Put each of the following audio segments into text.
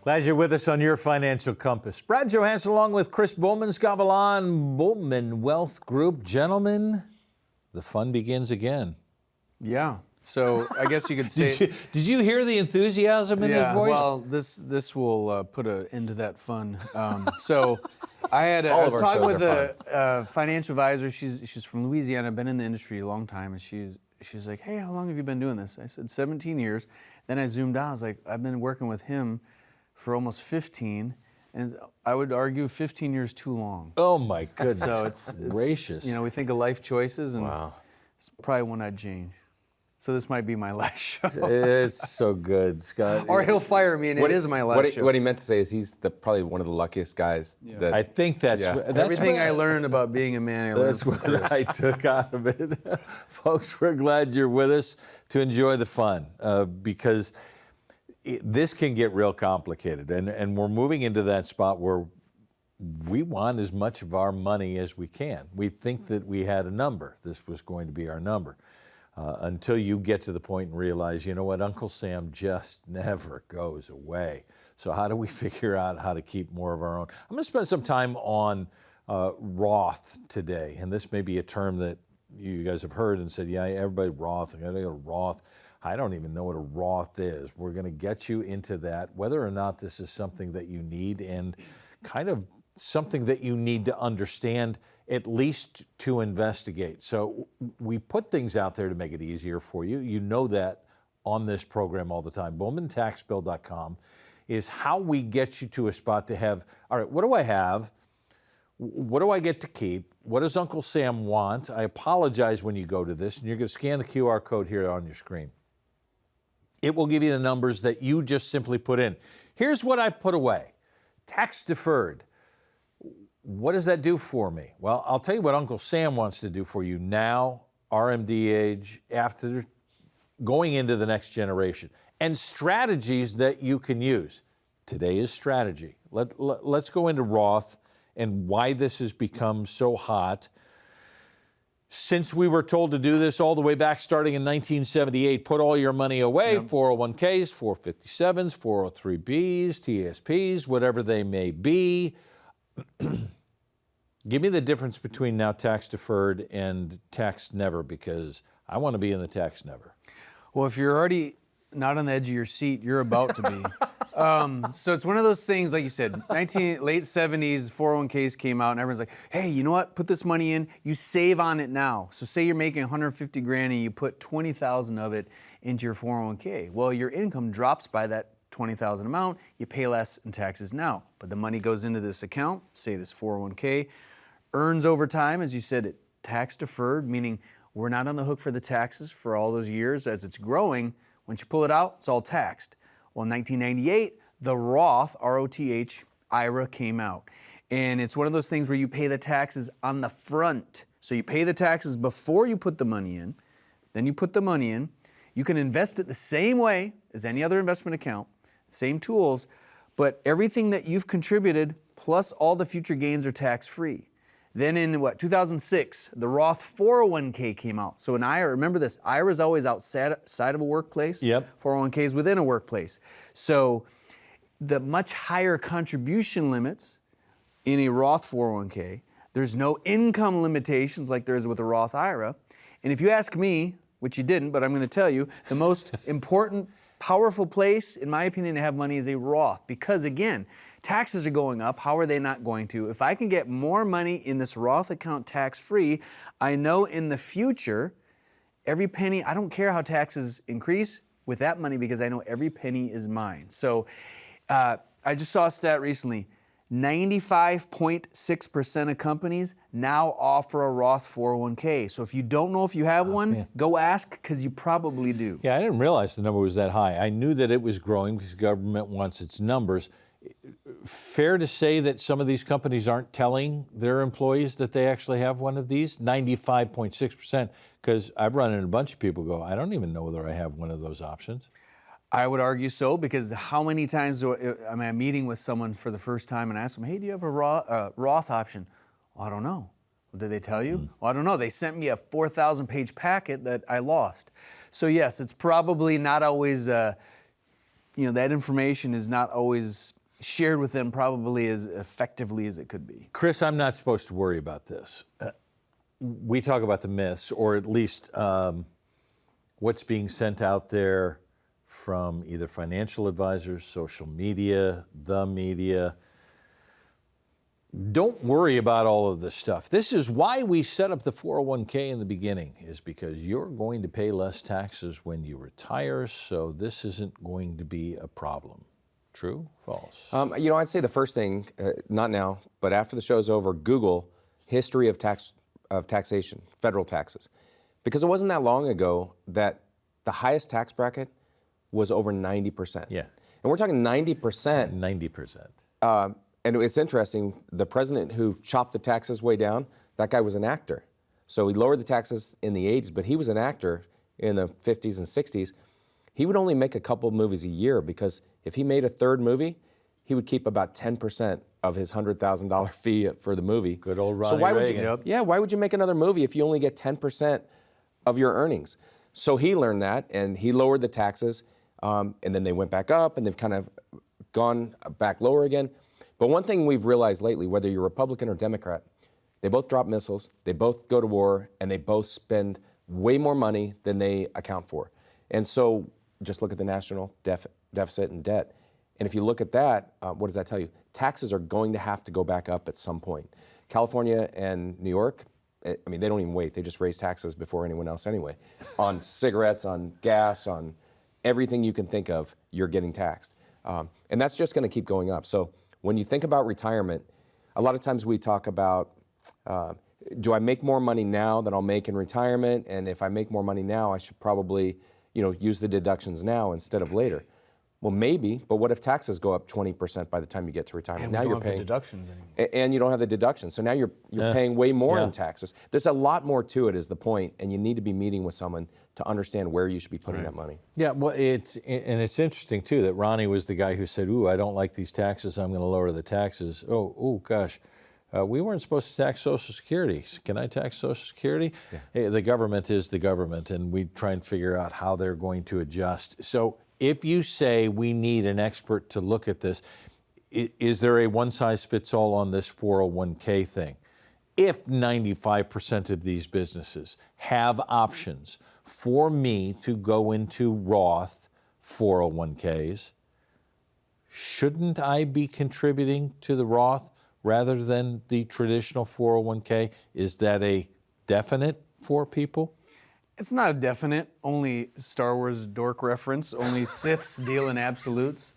Glad you're with us on your Financial Compass. Brad Johansson along with Chris Bulman, Scavalan, Bulman Wealth Group. Gentlemen, the fun begins again. Yeah. So I guess you could say. Did you hear the enthusiasm in his voice? Well, this will put an end to that fun. So I was talking with a financial advisor. She's from Louisiana, been in the industry a long time, and she's like, "Hey, how long have you been doing this?" I said, 17 years. Then I zoomed out. I was like, "I've been working with him for almost 15, and I would argue 15 years too long." Oh my goodness! So it's gracious. You know, we think of life choices, and wow. It's probably one I'd change. So this might be my last show. It's so good, Scott. Or he'll fire me, and it is my last show. What he meant to say is he's probably one of the luckiest guys. I think that's everything I learned about being a man. That's what I took out of it. Folks, we're glad you're with us to enjoy the fun because this can get real complicated. And we're moving into that spot where we want as much of our money as we can. We think that we had a number. This was going to be our number. Until you get to the point and realize, you know what, Uncle Sam just never goes away. So how do we figure out how to keep more of our own? I'm going to spend some time on Roth today. And this may be a term that you guys have heard and said, yeah, everybody Roth, I got to go to Roth. I don't even know what a Roth is. We're going to get you into that, whether or not this is something that you need and kind of something that you need to understand, at least to investigate. So we put things out there to make it easier for you. You know that on this program all the time. BowmanTaxBill.com is how we get you to a spot to have, all right, what do I have? What do I get to keep? What does Uncle Sam want? I apologize when you go to this, and you're going to scan the QR code here on your screen. It will give you the numbers that you just simply put in. Here's what I put away. Tax-deferred. What does that do for me? Well, I'll tell you what Uncle Sam wants to do for you now, RMD age, after going into the next generation, and strategies that you can use. Today is strategy. Let's go into Roth and why this has become so hot. Since we were told to do this all the way back starting in 1978, put all your money away, 401ks, 457s, 403bs, TSPS, whatever they may be. Give me the difference between now tax deferred and tax never, because I want to be in the tax never. Well, if you're already not on the edge of your seat, you're about to be. So it's one of those things, like you said, late 70s, 401ks came out, and everyone's like, hey, you know what? Put this money in. You save on it now. So say you're making 150 grand and you put 20,000 of it into your 401k. Well, your income drops by that 20,000 amount, you pay less in taxes now. But the money goes into this account, say this 401k, earns over time, as you said, tax deferred, meaning we're not on the hook for the taxes for all those years as it's growing. Once you pull it out, it's all taxed. Well, in 1998, the Roth, R-O-T-H, IRA came out. And it's one of those things where you pay the taxes on the front. So you pay the taxes before you put the money in, then you put the money in. You can invest it the same way as any other investment account, same tools, but everything that you've contributed plus all the future gains are tax-free. Then in 2006, the Roth 401k came out. So an IRA, remember this, IRA is always outside of a workplace. Yep. 401k is within a workplace. So the much higher contribution limits in a Roth 401k, there's no income limitations like there is with a Roth IRA. And if you ask me, which you didn't, but I'm going to tell you, the most important, powerful place, in my opinion, to have money is a Roth. Because again, taxes are going up. How are they not going to? If I can get more money in this Roth account tax-free, I know in the future, every penny, I don't care how taxes increase with that money because I know every penny is mine. So I just saw a stat recently. 95.6% of companies now offer a Roth 401k. So if you don't know if you have one, go ask, because you probably do. Yeah, I didn't realize the number was that high. I knew that it was growing because government wants its numbers. Fair to say that some of these companies aren't telling their employees that they actually have one of these? 95.6%, because I've run into a bunch of people who go, I don't even know whether I have one of those options. I would argue so, because how many times am I meeting with someone for the first time and ask them, hey, do you have a Roth option? Well, I don't know. Well, did they tell you? Well, I don't know. They sent me a 4,000-page packet that I lost. So yes, it's probably not always that information is not always shared with them probably as effectively as it could be. Chris, I'm not supposed to worry about this. We talk about the myths, or at least what's being sent out there from either financial advisors, social media, the media. Don't worry about all of this stuff. This is why we set up the 401k in the beginning, is because you're going to pay less taxes when you retire, so this isn't going to be a problem. True? False? I'd say the first thing, not now, but after the show's over, Google history of taxation, federal taxes. Because it wasn't that long ago that the highest tax bracket was over 90%. Yeah. And we're talking 90%. 90%. And it's interesting, the president who chopped the taxes way down, that guy was an actor. So he lowered the taxes in the 80s, but he was an actor in the 50s and 60s. He would only make a couple of movies a year, because if he made a third movie, he would keep about 10% of his $100,000 fee for the movie. Good old Ronnie so why Reagan. Would you, yeah, why would you make another movie if you only get 10% of your earnings? So he learned that, and he lowered the taxes, and then they went back up, and they've kind of gone back lower again. But one thing we've realized lately, whether you're Republican or Democrat, they both drop missiles, they both go to war, and they both spend way more money than they account for. And so just look at the national deficit and debt. And if you look at that, what does that tell you? Taxes are going to have to go back up at some point. California and New York, they don't even wait. They just raise taxes before anyone else anyway. On cigarettes, on gas, on everything you can think of, you're getting taxed. And that's just going to keep going up. So when you think about retirement, a lot of times we talk about, do I make more money now than I'll make in retirement? And if I make more money now, I should probably, use the deductions now instead of later. Well, maybe, but what if taxes go up 20% by the time you get to retirement? And now we don't you're have paying the deductions anymore. And you don't have the deductions. So now you're paying way more Yeah. in taxes. There's a lot more to it, is the point, and you need to be meeting with someone to understand where you should be putting that money. Yeah, well, it's interesting too that Ronnie was the guy who said, "Ooh, I don't like these taxes. I'm going to lower the taxes." Oh, gosh, we weren't supposed to tax Social Security. Can I tax Social Security? Yeah. Hey, the government is the government, and we try and figure out how they're going to adjust. So if you say we need an expert to look at this, is there a one-size-fits-all on this 401k thing? If 95% of these businesses have options for me to go into Roth 401ks, shouldn't I be contributing to the Roth rather than the traditional 401k? Is that a definite for people? It's not a definite, only Star Wars dork reference, only Siths deal in absolutes.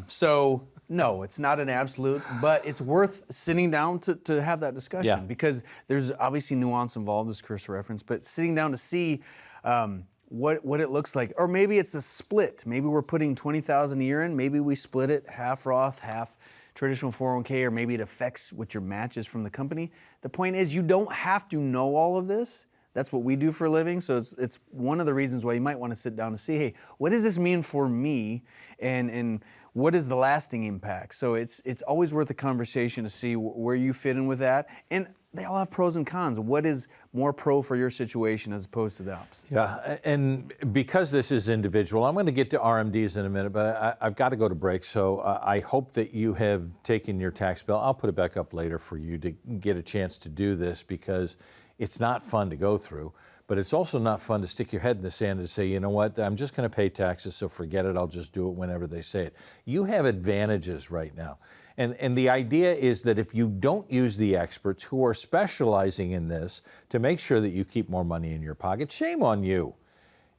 So no, it's not an absolute, but it's worth sitting down to have that discussion. Yeah. Because there's obviously nuance involved, as Chris referenced, but sitting down to see what it looks like. Or maybe it's a split. Maybe we're putting $20,000 a year in, maybe we split it, half Roth, half traditional 401k, or maybe it affects what your match is from the company. The point is, you don't have to know all of this. That's what we do for a living, so it's one of the reasons why you might want to sit down and see, hey, what does this mean for me, and what is the lasting impact? So it's always worth a conversation to see where you fit in with that, and they all have pros and cons. What is more pro for your situation as opposed to the opposite? Yeah, and because this is individual, I'm going to get to RMDs in a minute, but I've got to go to break, so I hope that you have taken your tax bill. I'll put it back up later for you to get a chance to do this, because it's not fun to go through, but it's also not fun to stick your head in the sand and say, you know what, I'm just going to pay taxes, so forget it, I'll just do it whenever they say it. You have advantages right now. And the idea is that if you don't use the experts who are specializing in this to make sure that you keep more money in your pocket, shame on you.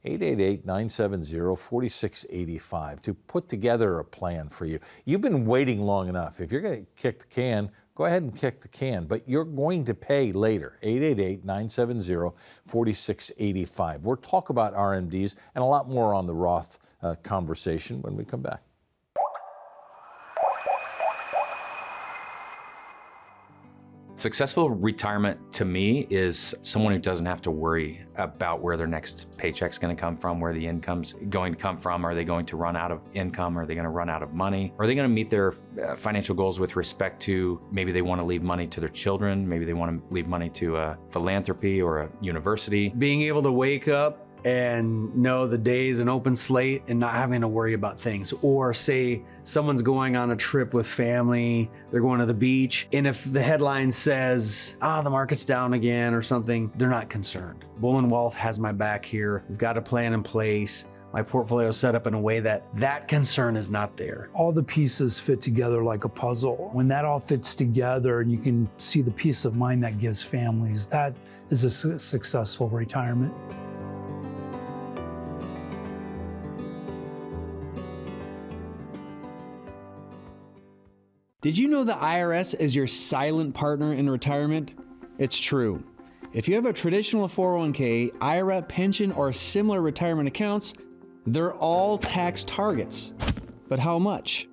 888-970-4685 to put together a plan for you. You've been waiting long enough. If you're going to kick the can, go ahead and kick the can, but you're going to pay later. 888-970-4685. We'll talk about RMDs and a lot more on the Roth conversation when we come back. Successful retirement to me is someone who doesn't have to worry about where their next paycheck's going to come from, where the income's going to come from. Are they going to run out of income? Are they going to run out of money? Are they going to meet their financial goals with respect to maybe they want to leave money to their children? Maybe they want to leave money to a philanthropy or a university. Being able to wake up and know the day is an open slate and not having to worry about things. Or say someone's going on a trip with family, they're going to the beach, and if the headline says, the market's down again or something, they're not concerned. Bulman Wealth has my back here. We've got a plan in place. My portfolio is set up in a way that concern is not there. All the pieces fit together like a puzzle. When that all fits together and you can see the peace of mind that gives families, that is a successful retirement. Did you know the IRS is your silent partner in retirement? It's true. If you have a traditional 401k, IRA, pension, or similar retirement accounts, they're all tax targets. But how much?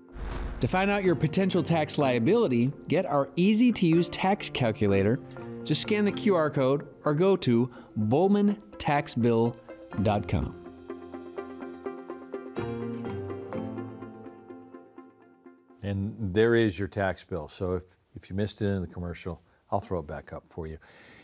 To find out your potential tax liability, get our easy-to-use tax calculator. Just scan the QR code or go to bulmantaxbill.com. And there is your tax bill. So if you missed it in the commercial, I'll throw it back up for you.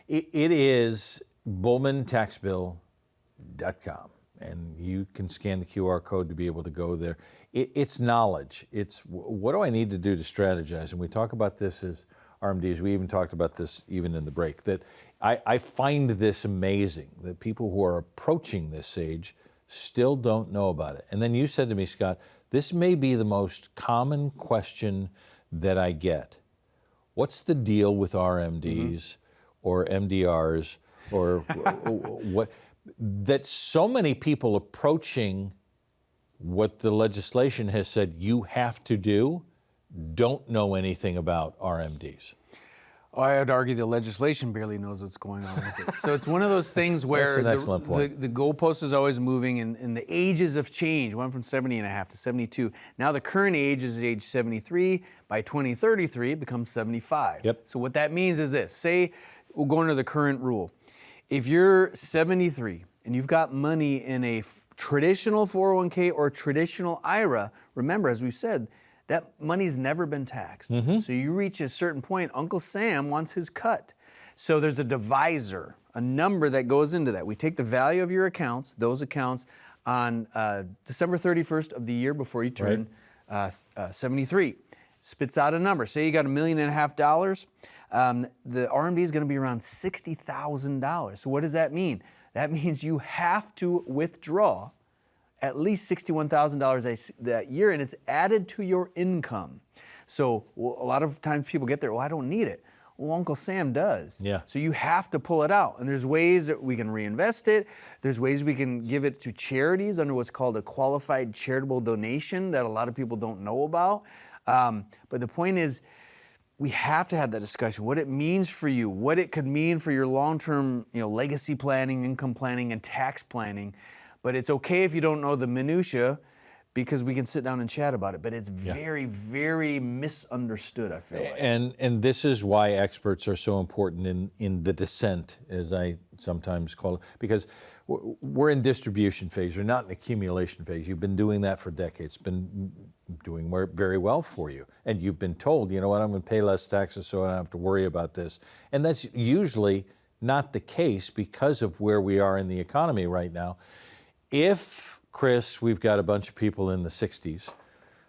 It is bulmantaxbill.com, and you can scan the QR code to be able to go there. It's knowledge. It's what do I need to do to strategize? And we talk about this as RMDs. We even talked about this even in the break, that I find this amazing that people who are approaching this age still don't know about it. And then you said to me, Scott, this may be the most common question that I get. What's the deal with RMDs or MDRs or what? That so many people approaching what the legislation has said you have to do don't know anything about RMDs. I would argue the legislation barely knows what's going on with it. So it's one of those things where That's an excellent point. The goalpost is always moving, and the ages have changed. Went from 70 and a half to 72. Now the current age is age 73. By 2033, it becomes 75. Yep. So what that means is this. Say, we'll go into the current rule. If you're 73 and you've got money in a traditional 401k or traditional IRA, remember, as we've said, that money's never been taxed. So you reach a certain point, Uncle Sam wants his cut. So there's a divisor, a number that goes into that. We take the value of your accounts, those accounts, on December 31st of the year before you turn 73. Spits out a number. Say you got $1.5 million. The RMD is going to be around $60,000. So what does that mean? That means you have to withdraw at least $61,000 that year, and it's added to your income. So a lot of times people get there, I don't need it. Well, Uncle Sam does. Yeah. So you have to pull it out. And there's ways that we can reinvest it. There's ways we can give it to charities under what's called a qualified charitable donation that a lot of people don't know about. But the point is, we have to have that discussion, what it means for you, what it could mean for your long-term, legacy planning, income planning, and tax planning. But it's okay if you don't know the minutia, because we can sit down and chat about it. But it's very, very misunderstood, I feel like. And this is why experts are so important in the descent, as I sometimes call it, because we're in distribution phase, we're not in accumulation phase. You've been doing that for decades. It's been doing very well for you. And you've been told, you know what, I'm going to pay less taxes so I don't have to worry about this. And that's usually not the case because of where we are in the economy right now. If, Chris, we've got a bunch of people in the 60s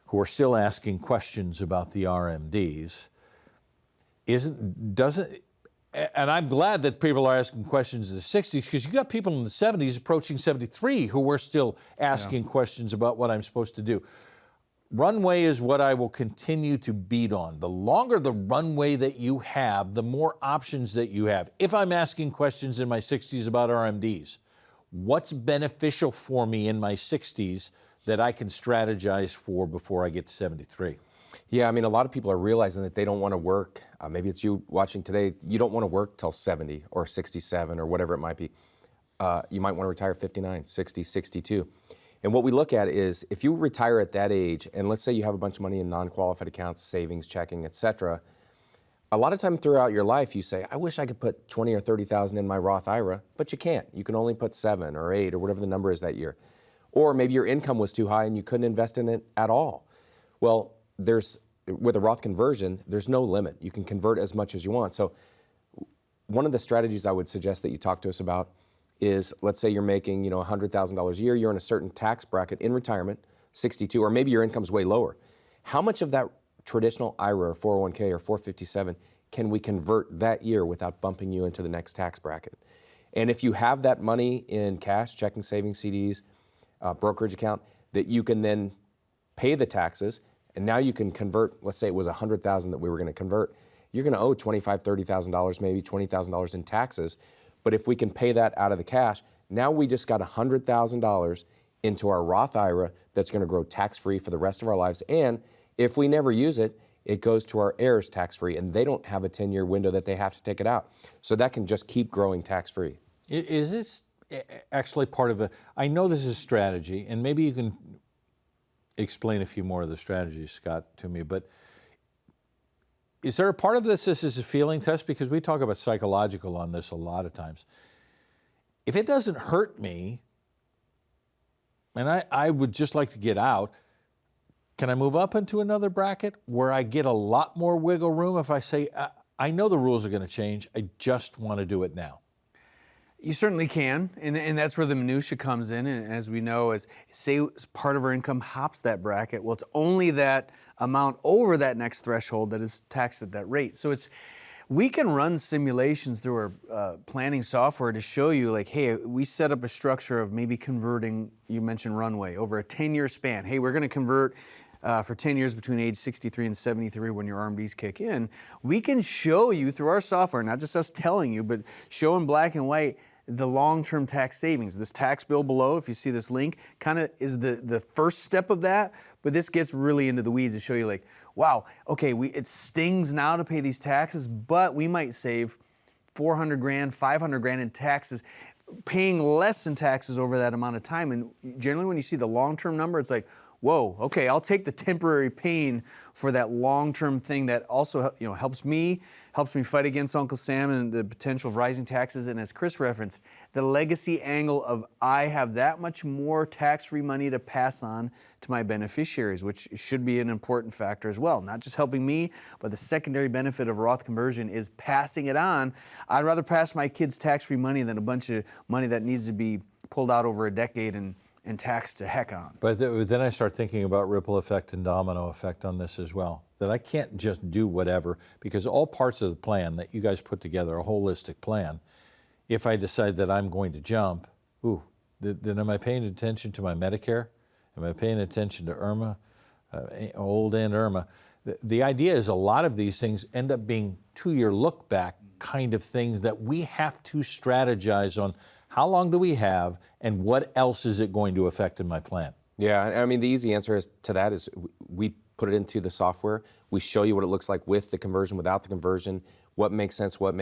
who are still asking questions about the RMDs, and I'm glad that people are asking questions in the 60s, because you got people in the 70s approaching 73 who were still asking questions about what I'm supposed to do. Runway is what I will continue to beat on. The longer the runway that you have, the more options that you have. If I'm asking questions in my 60s about RMDs, what's beneficial for me in my 60s that I can strategize for before I get to 73? Yeah, I mean, a lot of people are realizing that they don't want to work. Maybe it's you watching today. You don't want to work till 70 or 67 or whatever it might be. You might want to retire 59, 60, 62. And what we look at is if you retire at that age, and let's say you have a bunch of money in non-qualified accounts, savings, checking, etc. A lot of time throughout your life, you say, I wish I could put 20 or 30,000 in my Roth IRA, but you can't. You can only put 7 or 8 or whatever the number is that year. Or maybe your income was too high and you couldn't invest in it at all. Well, with a Roth conversion, there's no limit. You can convert as much as you want. So one of the strategies I would suggest that you talk to us about is, let's say you're making, $100,000 a year, you're in a certain tax bracket in retirement, 62, or maybe your income's way lower. How much of that traditional IRA or 401k or 457 can we convert that year without bumping you into the next tax bracket? And if you have that money in cash, checking, savings, CDs, brokerage account, that you can then pay the taxes, and now you can convert, let's say it was $100,000 that we were going to convert, you're going to owe $25,000, $30,000, maybe $20,000 in taxes. But if we can pay that out of the cash, now we just got $100,000 into our Roth IRA that's going to grow tax-free for the rest of our lives. And if we never use it, it goes to our heirs tax-free, and they don't have a 10-year window that they have to take it out. So that can just keep growing tax-free. Is this actually part of I know this is strategy, and maybe you can explain a few more of the strategies, Scott, to me, but is there a part of this is a feeling test? Because we talk about psychological on this a lot of times. If it doesn't hurt me, and I would just like to get out, can I move up into another bracket where I get a lot more wiggle room if I say, I know the rules are going to change, I just want to do it now? You certainly can, and that's where the minutia comes in. And as we know, say part of our income hops that bracket, well, it's only that amount over that next threshold that is taxed at that rate. So we can run simulations through our planning software to show you, like, hey, we set up a structure of maybe converting, you mentioned runway, over a 10-year span. Hey, we're going to convert for 10 years between age 63 and 73 when your RMDs kick in. We can show you through our software, not just us telling you, but show in black and white the long-term tax savings. This tax bill below, if you see this link, kind of is the first step of that, but this gets really into the weeds to show you, like, wow, okay, it stings now to pay these taxes, but we might save $400 grand, $500 grand in taxes, paying less in taxes over that amount of time. And generally when you see the long-term number, it's like, whoa, okay, I'll take the temporary pain for that long-term thing that also helps me fight against Uncle Sam and the potential of rising taxes. And as Chris referenced, the legacy angle of I have that much more tax-free money to pass on to my beneficiaries, which should be an important factor as well. Not just helping me, but the secondary benefit of Roth conversion is passing it on. I'd rather pass my kids tax-free money than a bunch of money that needs to be pulled out over a decade and taxed to heck on. But then I start thinking about ripple effect and domino effect on this as well. That I can't just do whatever, because all parts of the plan that you guys put together, a holistic plan, if I decide that I'm going to jump, then am I paying attention to my Medicare? Am I paying attention to Irma, old Aunt Irma? The idea is a lot of these things end up being 2-year look back kind of things that we have to strategize on. How long do we have, and what else is it going to affect in my plan? Yeah, I mean, the easy answer to that is we put it into the software. We show you what it looks like with the conversion, without the conversion, what makes sense, what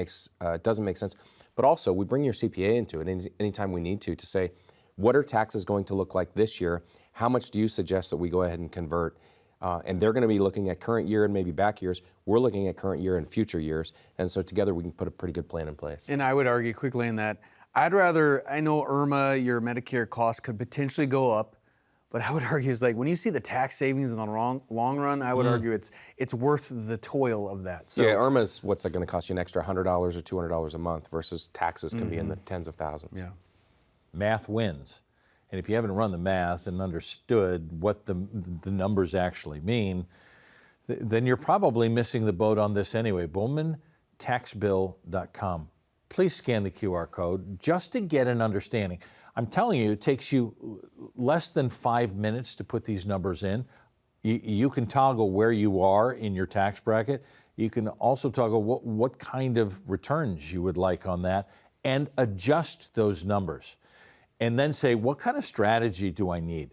doesn't make sense. But also, we bring your CPA into it anytime we need to say, what are taxes going to look like this year? How much do you suggest that we go ahead and convert? And they're going to be looking at current year and maybe back years. We're looking at current year and future years. And so together we can put a pretty good plan in place. And I would argue quickly in that, I know Irma, your Medicare cost could potentially go up, but I would argue it's like when you see the tax savings in the long run, I would argue it's worth the toil of that. So, yeah, Irma's what's that going to cost you an extra $100 or $200 a month versus taxes can be in the tens of thousands. Yeah. Math wins. And if you haven't run the math and understood what the numbers actually mean, then you're probably missing the boat on this anyway. BulmanTaxBill.com. Please scan the QR code just to get an understanding. I'm telling you, it takes you less than 5 minutes to put these numbers in. You can toggle where you are in your tax bracket. You can also toggle what kind of returns you would like on that and adjust those numbers. And then say, what kind of strategy do I need?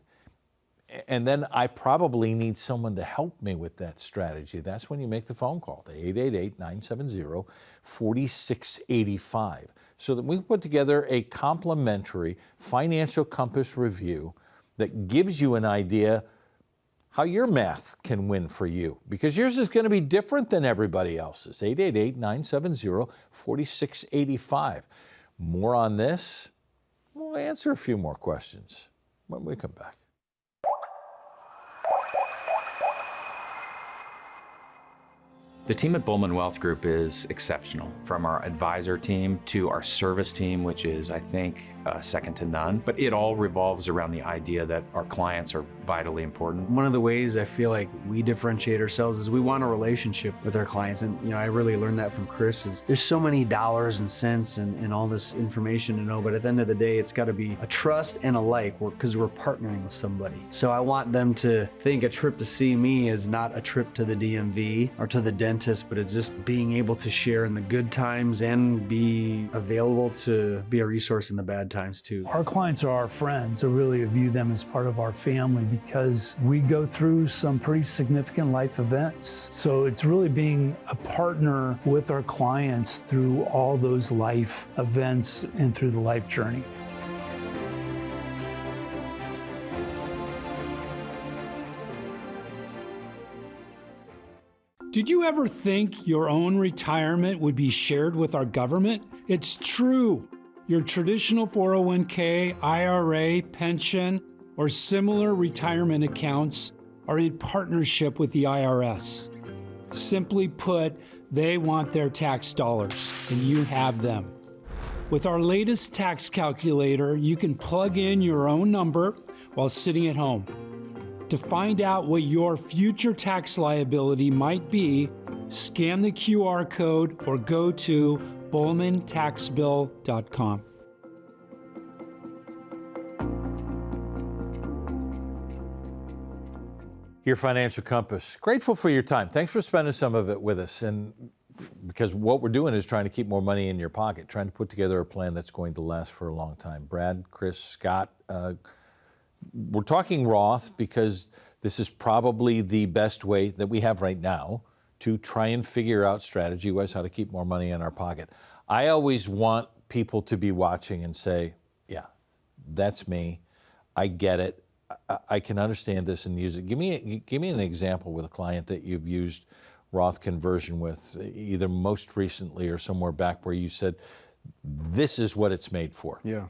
And then I probably need someone to help me with that strategy. That's when you make the phone call to 888-970-4685 so that we can put together a complimentary financial compass review that gives you an idea how your math can win for you, because yours is going to be different than everybody else's. 888-970-4685. More on this. We'll answer a few more questions when we come back. The team at Bulman Wealth Group is exceptional, from our advisor team to our service team, which is, I think, second to none. But it all revolves around the idea that our clients are vitally important. One of the ways I feel like we differentiate ourselves is we want a relationship with our clients. And, I really learned that from Chris is there's so many dollars and cents and all this information to know, but at the end of the day, it's got to be a trust and a like because we're partnering with somebody. So I want them to think a trip to see me is not a trip to the DMV or to the dentist, but it's just being able to share in the good times and be available to be a resource in the bad times too. Our clients are our friends. I really view them as part of our family because we go through some pretty significant life events. So it's really being a partner with our clients through all those life events and through the life journey. Did you ever think your own retirement would be shared with our government? It's true. Your traditional 401k, IRA, pension, or similar retirement accounts are in partnership with the IRS. Simply put, they want their tax dollars, and you have them. With our latest tax calculator, you can plug in your own number while sitting at home. To find out what your future tax liability might be, scan the QR code or go to BulmanTaxBill.com. Your Financial Compass. Grateful for your time. Thanks for spending some of it with us. And because what we're doing is trying to keep more money in your pocket, trying to put together a plan that's going to last for a long time. Brad, Chris, Scott, we're talking Roth because this is probably the best way that we have right now to try and figure out strategy-wise how to keep more money in our pocket. I always want people to be watching and say, yeah, that's me. I get it. I can understand this and use it. Give me an example with a client that you've used Roth conversion with, either most recently or somewhere back where you said, this is what it's made for. Yeah.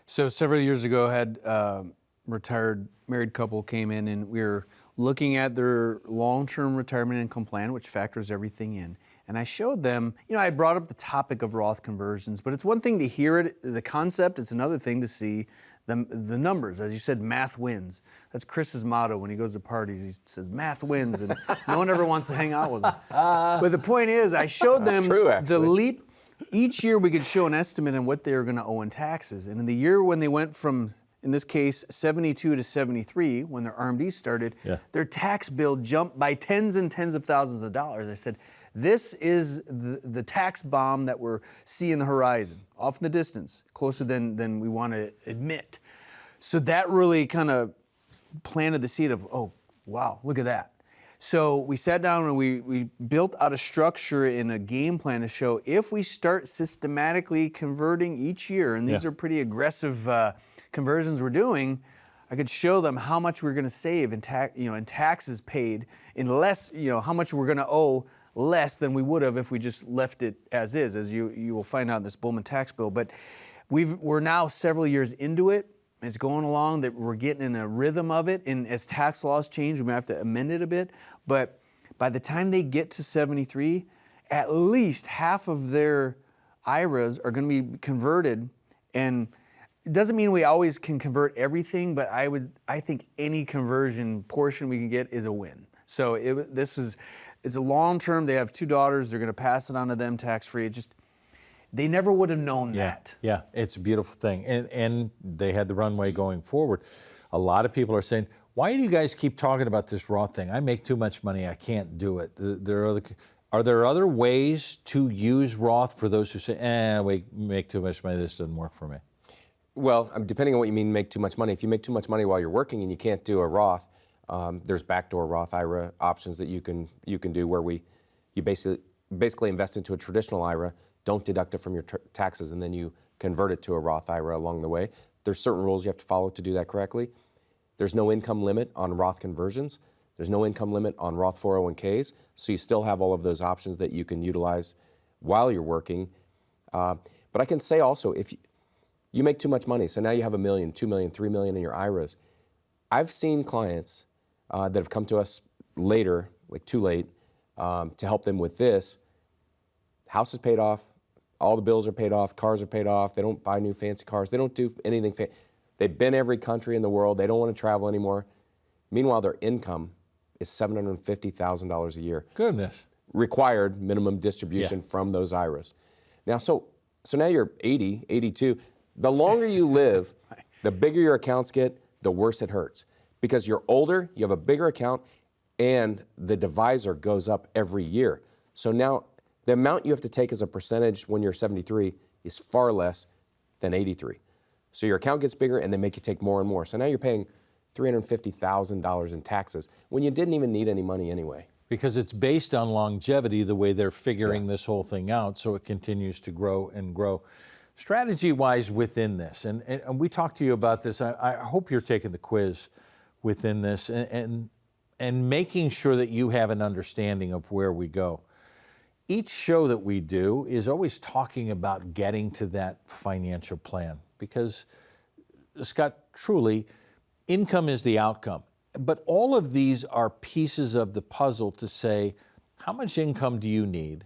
So several years ago, I had retired married couple came in and we were looking at their long-term retirement income plan, which factors everything in. And I showed them, I brought up the topic of Roth conversions, but it's one thing to hear it, the concept, it's another thing to see the numbers. As you said, math wins. That's Chris's motto when he goes to parties. He says, math wins, and no one ever wants to hang out with him. But the point is, I showed them the leap. Each year we could show an estimate on what they were going to owe in taxes. And in the year when they went from, in this case, 72 to 73, when their RMD started, their tax bill jumped by tens and tens of thousands of dollars. I said, this is the tax bomb that we're seeing the horizon, off in the distance, closer than we want to admit. So that really kind of planted the seed of, oh, wow, look at that. So we sat down and we built out a structure in a game plan to show if we start systematically converting each year, and these are pretty aggressive conversions we're doing, I could show them how much we're going to save in taxes paid, in less, how much we're going to owe less than we would have if we just left it as is, as you will find out in this Bulman tax bill. But we're now several years into it. It's going along, that we're getting in a rhythm of it, and as tax laws change, we may have to amend it a bit. But by the time they get to 73, at least half of their IRAs are going to be converted. And it doesn't mean we always can convert everything, but I think any conversion portion we can get is a win. So it's a long term. They have 2 daughters. They're going to pass it on to them tax-free. They never would have known that. Yeah, it's a beautiful thing. And they had the runway going forward. A lot of people are saying, why do you guys keep talking about this Roth thing? I make too much money. I can't do it. Are there other ways to use Roth for those who say, we make too much money, this doesn't work for me? Well, depending on what you mean make too much money. If you make too much money while you're working and you can't do a Roth, there's backdoor Roth IRA options that you can do where you basically invest into a traditional IRA, don't deduct it from your taxes, and then you convert it to a Roth IRA along the way. There's certain rules you have to follow to do that correctly. There's no income limit on Roth conversions. There's no income limit on Roth 401ks, so you still have all of those options that you can utilize while you're working. But I can say also, if you make too much money, so now you have $1 million, $2 million, $3 million in your IRAs. I've seen clients that have come to us later, like too late, to help them with this. House is paid off, all the bills are paid off, cars are paid off, they don't buy new fancy cars, they don't do anything fancy. They've been every country in the world, they don't want to travel anymore. Meanwhile, their income is $750,000 a year. Goodness. Required minimum distribution from those IRAs. Now, so now you're 80, 82. The longer you live, the bigger your accounts get, the worse it hurts. Because you're older, you have a bigger account, and the divisor goes up every year. So now the amount you have to take as a percentage when you're 73 is far less than 83. So your account gets bigger and they make you take more and more. So now you're paying $350,000 in taxes when you didn't even need any money anyway. Because it's based on longevity, the way they're figuring this whole thing out, so it continues to grow and grow. Strategy-wise within this, and we talked to you about this, I hope you're taking the quiz within this and making sure that you have an understanding of where we go. Each show that we do is always talking about getting to that financial plan because, Scott, truly, income is the outcome. But all of these are pieces of the puzzle to say, how much income do you need?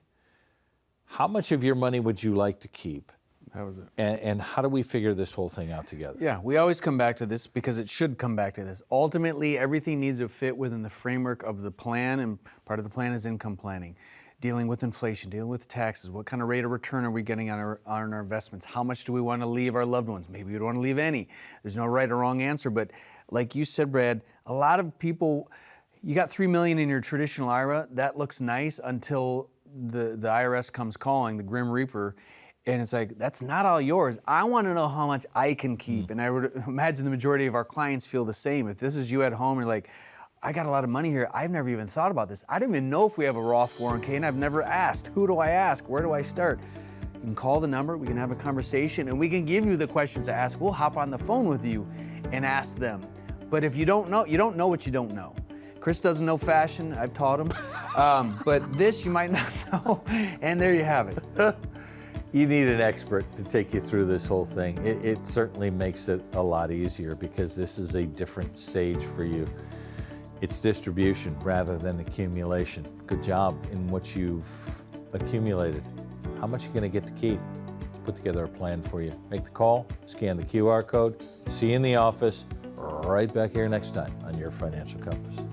How much of your money would you like to keep? That was it. And how do we figure this whole thing out together? Yeah, we always come back to this because it should come back to this. Ultimately, everything needs to fit within the framework of the plan, and part of the plan is income planning. Dealing with inflation, dealing with taxes, what kind of rate of return are we getting on our investments? How much do we want to leave our loved ones? Maybe we don't want to leave any. There's no right or wrong answer, but like you said, Brad, a lot of people, you got $3 million in your traditional IRA, that looks nice until the IRS comes calling, the Grim Reaper, and it's like, that's not all yours. I want to know how much I can keep. And I would imagine the majority of our clients feel the same. If this is you at home, you're like, I got a lot of money here. I've never even thought about this. I don't even know if we have a Roth 401k, and I've never asked. Who do I ask? Where do I start? You can call the number, we can have a conversation, and we can give you the questions to ask. We'll hop on the phone with you and ask them. But if you don't know what you don't know. Chris doesn't know fashion, I've taught him. But this you might not know, and there you have it. You need an expert to take you through this whole thing. It certainly makes it a lot easier because this is a different stage for you. It's distribution rather than accumulation. Good job in what you've accumulated. How much are you going to get to keep? Let's put together a plan for you. Make the call, scan the QR code, see you in the office, right back here next time on Your Financial Compass.